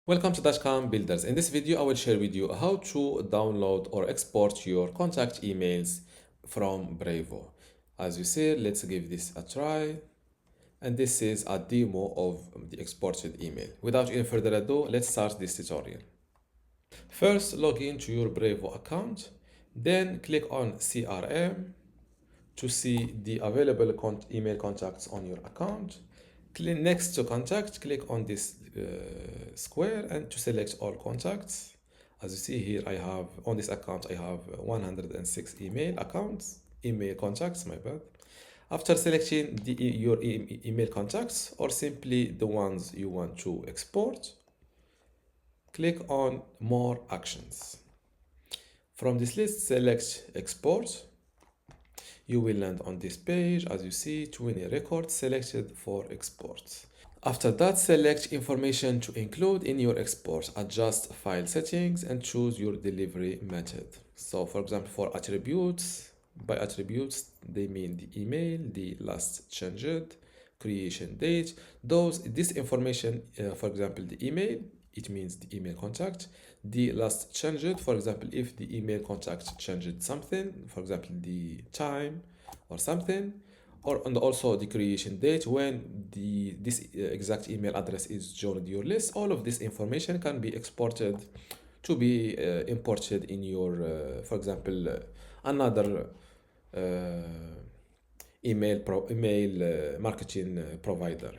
Welcome to dotcom Builders. In this video, I will share with you how to download or export your contact emails from Brevo. As you see, let's give this a try. And this is a demo of the exported email. Without any further ado, let's start this tutorial. First, log into your Brevo account, then click on CRM to see the available email contacts on your account. Next to contact, click on this square and to select all contacts. As you see here, I have on this account, I have 106 email contacts, my bad. After selecting your email contacts or simply the ones you want to export, click on More Actions. From this list, select Export. You will land on this page. As you see, 20 records selected for export. After that, select information to include in your export, adjust file settings, and choose your delivery method. So for example, for attributes, by attributes, they mean the email, the last changed, creation date. This information, for example, the email, it means the email contact. The last changed, for example, if the email contact changed something, for example, the time or something, and also the creation date when this exact email address is joined your list. All of this information can be exported to be imported in your, for example, another email marketing provider.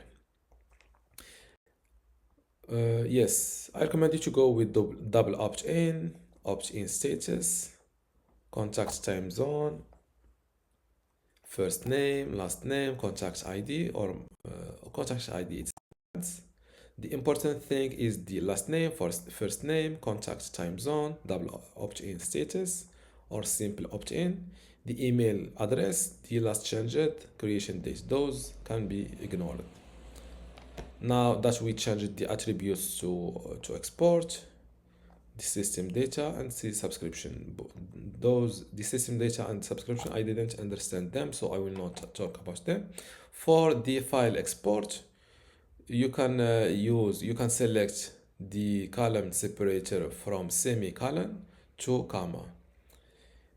Yes, I recommend you to go with double opt-in status, contact time zone, first name, last name, contact ID, or contact ID itself. The important thing is the last name, first name, contact time zone, double opt-in status, or simple opt-in, the email address, the last changed, creation date. Those can be ignored. Now that we changed the attributes to export, the system data and the subscription. The system data and subscription, I didn't understand them, so I will not talk about them. For the file export, you can select the column separator from semicolon to comma.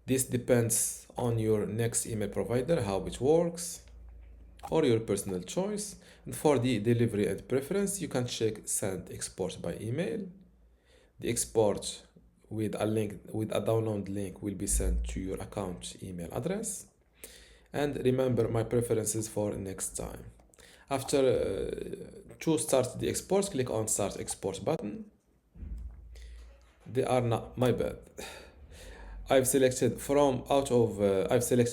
This depends on your next email provider, how it works, or your personal choice. And for the delivery and preference, you can check send export by email. The export with a download link will be sent to your account email address. And remember my preferences for next time. After to start the export, click on start export button. They are not my bad. I've selected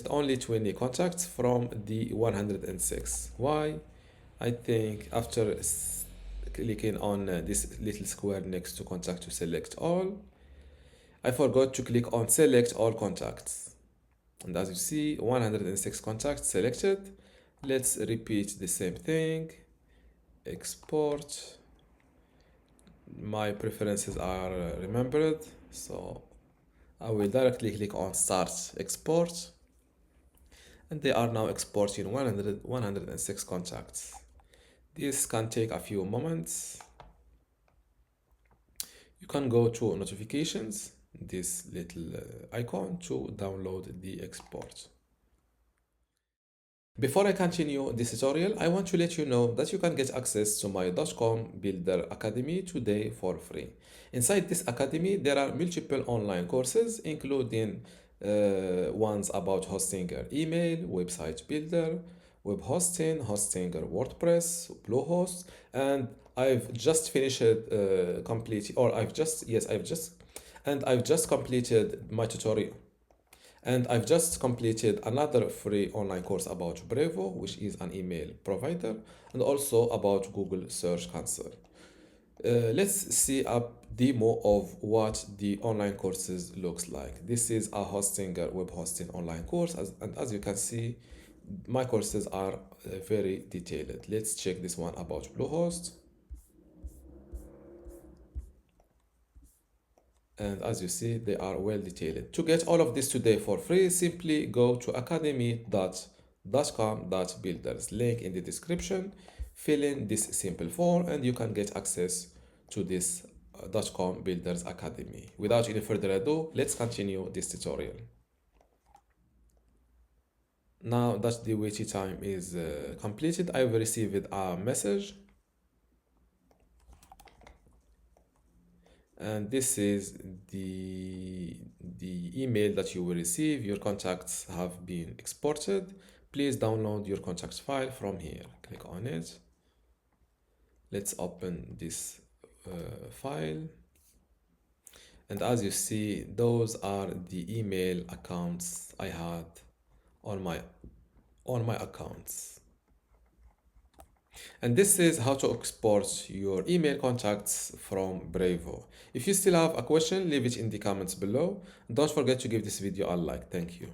only 20 contacts from the 106. Why? I think after clicking on this little square next to contact to select all, I forgot to click on select all contacts. And as you see, 106 contacts selected. Let's repeat the same thing. Export. My preferences are remembered, so I will directly click on start export, and they are now exporting 106 contacts. This can take a few moments. You can go to notifications, this little icon, to download the export. Before I continue this tutorial, I want to let you know that you can get access to my dotcom Builder Academy today for free. Inside this academy, there are multiple online courses, including ones about hosting your email, website builder, web hosting, hosting your WordPress, Bluehost, and I've just finished I've just completed my tutorial. And I've just completed another free online course about Brevo, which is an email provider, and also about Google Search Console. Let's see a demo of what the online courses looks like. This is a web hosting online course, and as you can see, my courses are very detailed. Let's check this one about Bluehost. And as you see, they are well detailed. To get all of this today for free, simply go to academy.dotcom.builders, link in the description. Fill in this simple form and you can get access to this dotcom builders academy. Without any further ado, let's continue this tutorial. Now that the waiting time is completed, I've received a message, and this is the email that you will receive. Your contacts have been exported. Please download your contacts file from here. Click on it. Let's open this file, and as you see, those are the email accounts I had on my accounts. And this is how to export your email contacts from Brevo. If you still have a question, leave it in the comments below. Don't forget to give this video a like. Thank you.